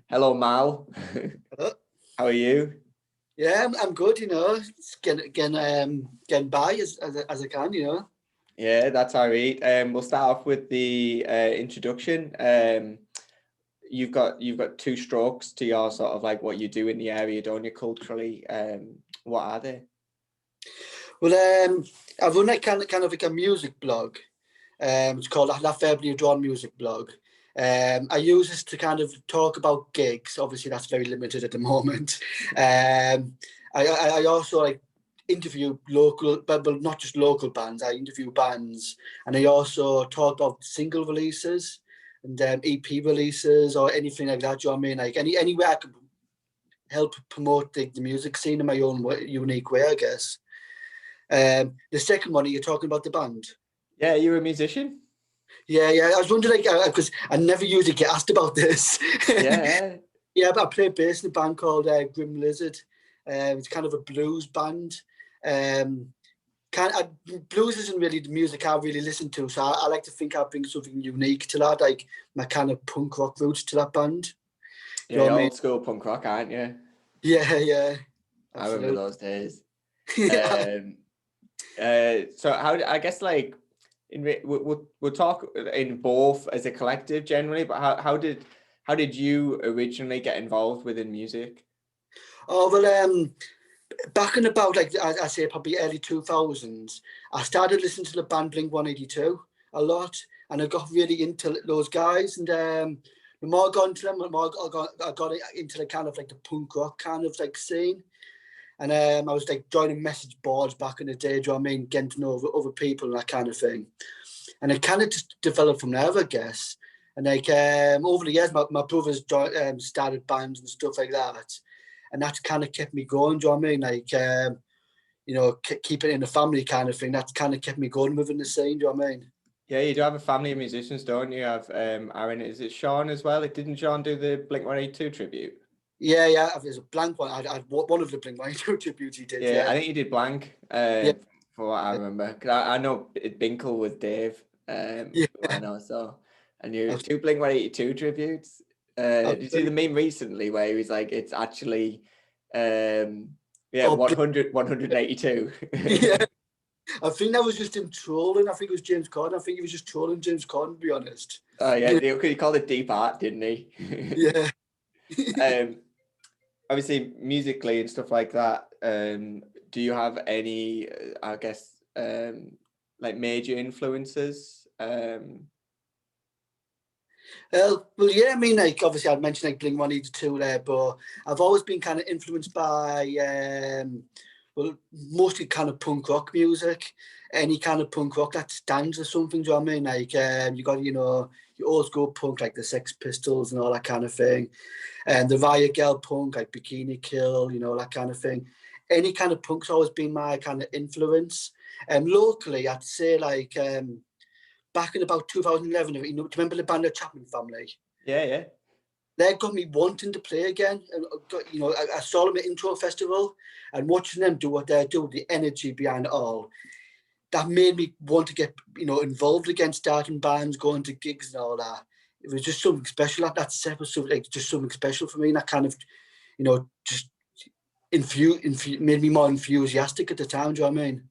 Hello, Mal. Hello. How are you? Yeah, I'm good. It's getting by as I can. Yeah, that's all right. We'll start off with the introduction. You've got two strokes to your sort of like what you do in the area, don't you, culturally? What are they? Well, I run like kind of like a music blog. It's called Lythe Withdrawn music blog. I use this to kind of talk about gigs. Obviously, that's very limited at the moment. I also like interview local, but not just local bands. I interview bands, and I also talk about single releases and EP releases or anything like that. Do you know what I mean? Like anywhere I can help promote the music scene in my own unique way, I guess. The second one, you're talking about the band. Yeah, you're a musician? Yeah. I was wondering, because I never usually get asked about this. Yeah. Yeah, but I play bass in a band called Grim Lizard. It's kind of a blues band. Blues isn't really the music I really listen to, so I like to think I bring something unique to that, like my kind of punk rock roots to that band. Yeah, you're old school punk rock, aren't you? Yeah. I remember those days. Yeah. So I guess like we'll talk in both as a collective generally, but how did you originally get involved within music? Oh well, back in about like I say probably early 2000s, I started listening to the band Blink-182 a lot, and I got really into those guys. And the more I got into them, the more I got into the kind of like the punk rock kind of like scene. And I was like joining message boards back in the day. Do you know what I mean? Getting to know other people and that kind of thing. And it kind of just developed from there, I guess. And like over the years, my brothers started bands and stuff like that, and that kind of kept me going. Do you know what I mean? Like keep it in the family kind of thing. That's kind of kept me going within the scene. Do you know what I mean? Yeah, you do have a family of musicians, don't you? You have Aaron, is it Sean as well? Didn't Sean do the Blink-182 tribute? Yeah. There's a blank one. I one of the Blink-182 tributes he did. Yeah, Yeah. I think he did Blank. Yeah. For what I remember, because I know Binkle with Dave. Yeah. Who I know, so I knew two Blink-182 tributes. Did you see the meme recently where he was like, it's actually, 182. Yeah. I think that was just him trolling. I think it was James Corden. I think he was just trolling James Corden, to be honest. Oh yeah, he called it deep art, didn't he? Yeah. Obviously musically and stuff like that. Do you have any, I guess, like major influences? Well, yeah, I mean, like, obviously I'd mentioned like Blink-182 there, but I've always been kind of influenced by, mostly kind of punk rock music, any kind of punk rock that stands or something, do you know what I mean? Like, you got, your old school punk, like the Sex Pistols and all that kind of thing, and the Riot Girl punk, like Bikini Kill, that kind of thing. Any kind of punk's always been my kind of influence. Locally, I'd say like, back in about 2011, do you remember the band The Chapman Family? Yeah. They got me wanting to play again. And I saw them at Intro Festival, and watching them do what they do, the energy behind it all, that made me want to get involved again, starting bands, going to gigs and all that. It was just something special. That set was just something special for me. And that kind of, just made me more enthusiastic at the time. Do you know what I mean?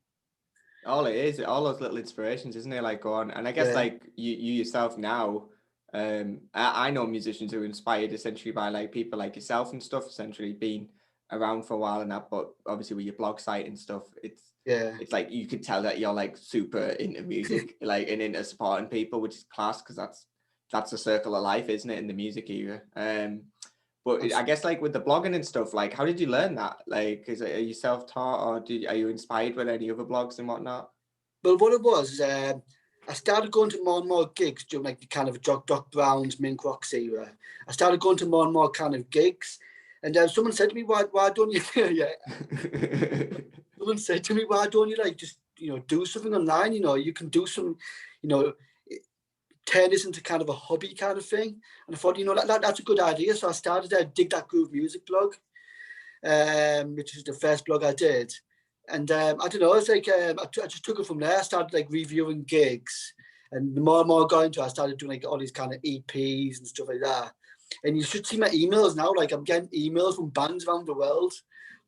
All it is, all those little inspirations, isn't it? Like, go on. And I guess like you yourself now, I know musicians who are inspired essentially by like people like yourself and stuff, essentially being around for a while and that, but obviously with your blog site and stuff, it's like you could tell that you're like super into music, like and into supporting people, which is class, because that's the circle of life, isn't it, in the music era. But I guess like with the blogging and stuff, like how did you learn that? Like, are you self-taught, or are you inspired with any other blogs and whatnot? Well, what it was, I started going to more and more gigs during like the kind of Doc Brown's Mink Rocks era. I started going to more and more kind of gigs, and someone said to me, "Why don't you?" Someone said to me, "Why don't you like just do something online? You can do some, turn this into kind of a hobby kind of thing." And I thought, that's a good idea. So I started a Dig That Groove music blog, which is the first blog I did. And I don't know, it's like I just took it from there. I started like reviewing gigs, and the more and more I got into it, I started doing like all these kind of EPs and stuff like that. And you should see my emails now. Like I'm getting emails from bands around the world.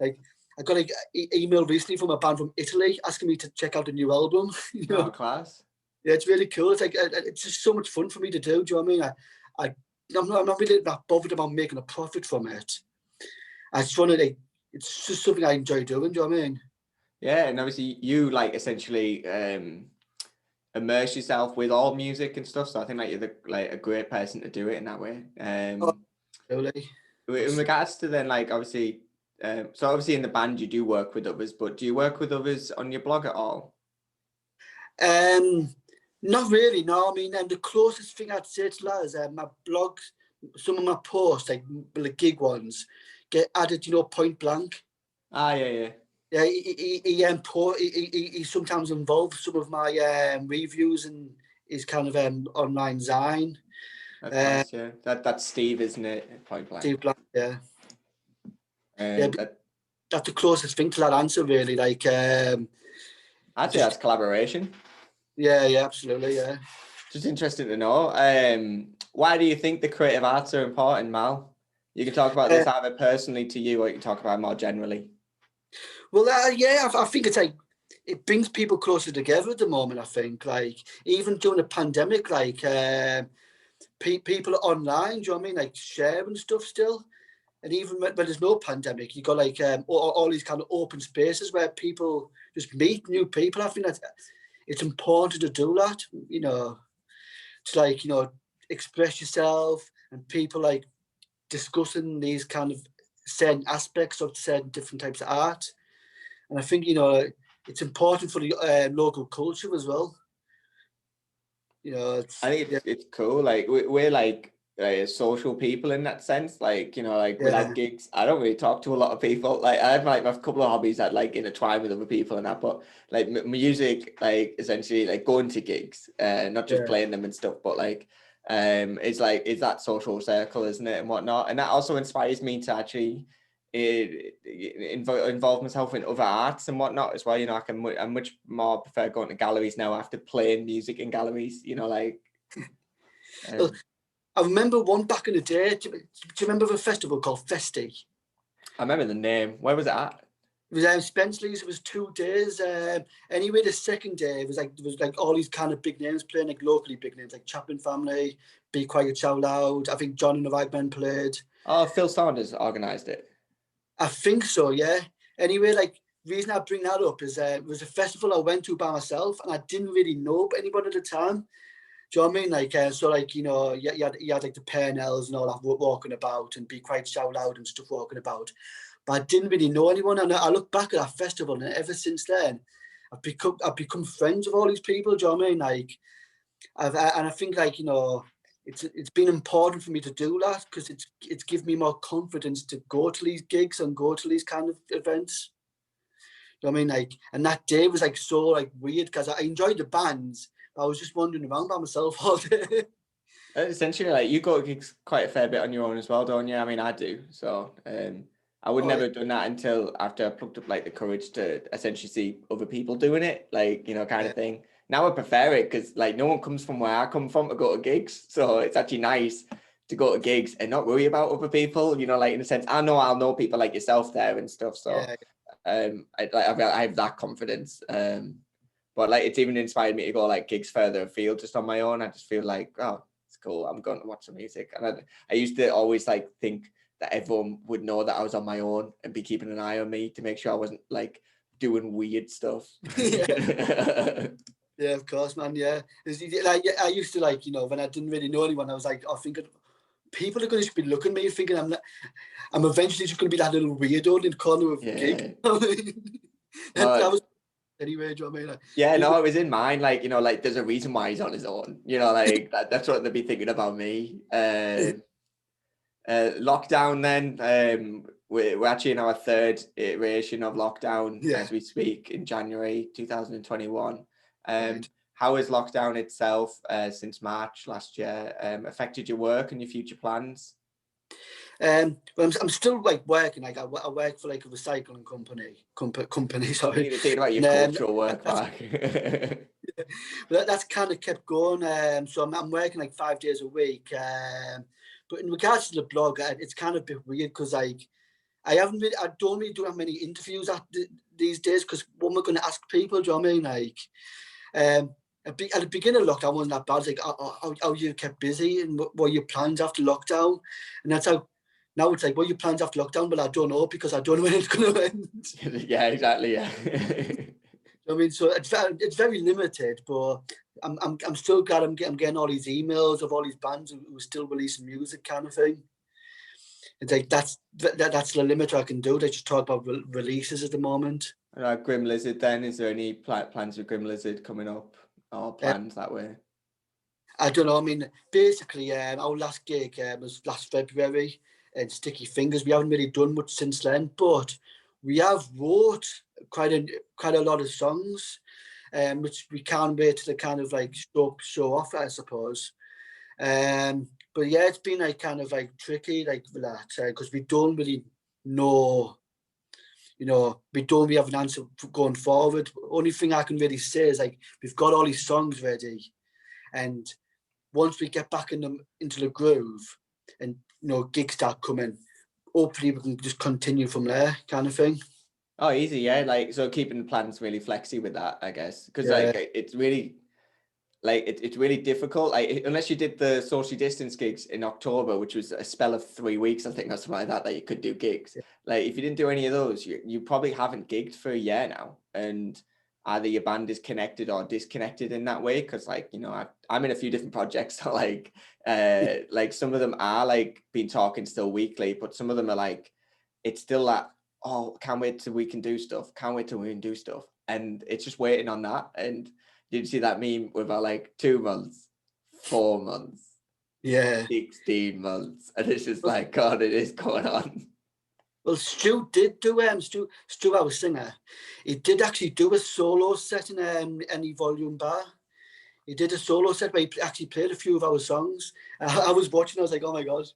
Like I got an email recently from a band from Italy asking me to check out a new album. You know? Oh, class. Yeah, it's really cool. It's like it's just so much fun for me to do. Do you know what I mean? I'm not really that bothered about making a profit from it. I just want to like, it's just something I enjoy doing. Do you know what I mean? Yeah, and obviously you like essentially immerse yourself with all music and stuff. So I think like you're like a great person to do it in that way. Oh, really? In regards to then like obviously, so obviously in the band you do work with others, but do you work with others on your blog at all? Not really. No, I mean, and the closest thing I'd say to that is my blog. Some of my posts, like the gig ones, get added. You know, point blank. Ah, yeah. Yeah, he sometimes involves some of my reviews and his kind of online zine. Of course, yeah. That's Steve, isn't it? Point blank. Steve Blank, yeah. Yeah, That's the closest thing to that answer, really. Like, I'd say that's collaboration. Yeah, absolutely, yeah. Just interesting to know. Why do you think the creative arts are important, Mal? You can talk about this either personally to you, or you can talk about it more generally. Well, yeah, I think it's like it brings people closer together at the moment. I think, like, even during the pandemic, like people are online. Do you know what I mean? Like sharing stuff still, and even when there's no pandemic, you got like all these kind of open spaces where people just meet new people. I think that it's important to do that. You know, it's like, you know, express yourself, and people like discussing these kind of certain aspects of certain different types of art. And I think, you know, it's important for the local culture as well. You know, I think it's cool. Like we're like social people in that sense. Like, you know, like without gigs, I don't really talk to a lot of people. Like I have like a couple of hobbies that like intertwine with other people and that, but like music, like essentially like going to gigs, not just playing them and stuff, but like it's that social circle, isn't it, and whatnot. And that also inspires me to actually involve myself in other arts and whatnot as well. You know, I much more prefer going to galleries now after playing music in galleries. You know, like. Well, I remember one back in the day. Do you remember the festival called Festi? I remember the name. Where was it at? It was Spenceley's. It was 2 days. Anyway, the second day there was like all these kind of big names playing, like locally big names, like Chaplin Family, Be Quiet, Shout Loud. I think John and the Right Men played. Oh, Phil Saunders organised it. I think so, yeah. Anyway, like, the reason I bring that up is it was a festival I went to by myself, and I didn't really know anybody at the time. Do you know what I mean? Like, so like, you know, you had like the Pernells and all that walking about, and Be Quiet, Shout Loud and stuff walking about. But I didn't really know anyone. And I look back at that festival, and ever since then, I've become friends with all these people. Do you know what I mean? Like, and I think, like, you know, it's been important for me to do that, because it's given me more confidence to go to these gigs and go to these kind of events. You know what I mean? Like, and that day was like so like weird, because I enjoyed the bands, but I was just wandering around by myself all day. Essentially, like, you go to gigs quite a fair bit on your own as well, don't you? I mean, I do. So I would never have done that until after I plucked up like the courage to essentially see other people doing it, like, you know, kind of thing. Now I prefer it because like no one comes from where I come from to go to gigs. So it's actually nice to go to gigs and not worry about other people, you know, like in a sense, I'll know people like yourself there and stuff. So I have that confidence. But like it's even inspired me to go like gigs further afield just on my own. I just feel like, oh, it's cool. I'm going to watch some music. And I used to always like think that everyone would know that I was on my own and be keeping an eye on me to make sure I wasn't like doing weird stuff. Yeah, of course, man. Yeah, like I used to, like, you know, when I didn't really know anyone, I was like, I think people are going to be looking at me thinking I'm eventually just going to be that little weirdo in the corner of gig. That was anyway. Do you know what I mean? Like, yeah, no, it was in mine. Like, you know, like there's a reason why he's on his own. You know, like that's what they'd be thinking about me. Lockdown. Then we're actually in our third iteration of lockdown as we speak in January 2021. How has lockdown itself since March last year affected your work and your future plans? Well, I'm still like working. Like I work for like a recycling company. Sorry, You're thinking about your cultural work back. But that's kind of kept going. So I'm working like 5 days a week. But in regards to the blog, it's kind of a bit weird because like I don't really do that many interviews these days because what am I going to ask people? Do you know what I mean? Like, at the beginning of lockdown wasn't that bad. It's like how you kept busy and what were your plans after lockdown, and that's how. Now it's like, what are your plans after lockdown? But I don't know because I don't know when it's going to end. Yeah, exactly. Yeah. I mean, so it's very limited, but I'm still glad I'm getting all these emails of all these bands who are still releasing music, kind of thing. It's like that's the limit I can do. They just talk about releases at the moment. Grim Lizard. Then, is there any plans with Grim Lizard coming up, or plans that way? I don't know. I mean, basically, our last gig was last February, and Sticky Fingers. We haven't really done much since then, but we have wrote quite a lot of songs, which we can't wait to kind of like show off, I suppose. But yeah, it's been like kind of like tricky, like with that, because we don't really know. You know, we don't really have an answer going forward. Only thing I can really say is like we've got all these songs ready, and once we get back into the groove, and gigs start coming, hopefully we can just continue from there, kind of thing. Oh, easy, yeah. Like, so keeping the plans really flexy with that, I guess, because Yeah. like it's really. Like it's really difficult. Like unless you did the socially distance gigs in October, which was a spell of 3 weeks, I think, or something like that you could do gigs. Yeah. Like if you didn't do any of those, you probably haven't gigged for a year now, and either your band is connected or disconnected in that way. Because like I'm in a few different projects, so like like some of them are like been talking still weekly, but some of them are like it's still that can't wait till we can do stuff, and it's just waiting on that. And did you see that meme with like 2 months, 4 months, Yeah. 16 months? And it's just like, God, it is going on. Well, Stu did do Stu, our singer. He did actually do a solo set in Any Volume Bar. He did a solo set where he actually played a few of our songs. I was watching, I was like, oh my God,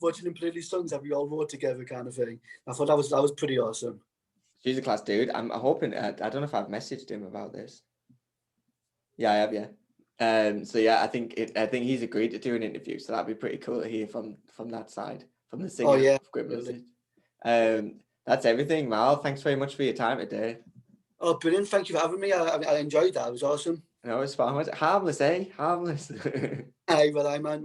watching him play these songs that we all wrote together, kind of thing. I thought that was pretty awesome. She's a class dude. I'm hoping, I don't know if I've messaged him about this. Yeah, I have, yeah. So yeah, I think he's agreed to do an interview, so that'd be pretty cool to hear from that side, from the singer of Grim Lizard. That's everything, Mal. Thanks very much for your time today. Oh, brilliant. Thank you for having me. I enjoyed that. It was awesome. No, it's fun. Harmless, eh? Harmless. Aye, well, man.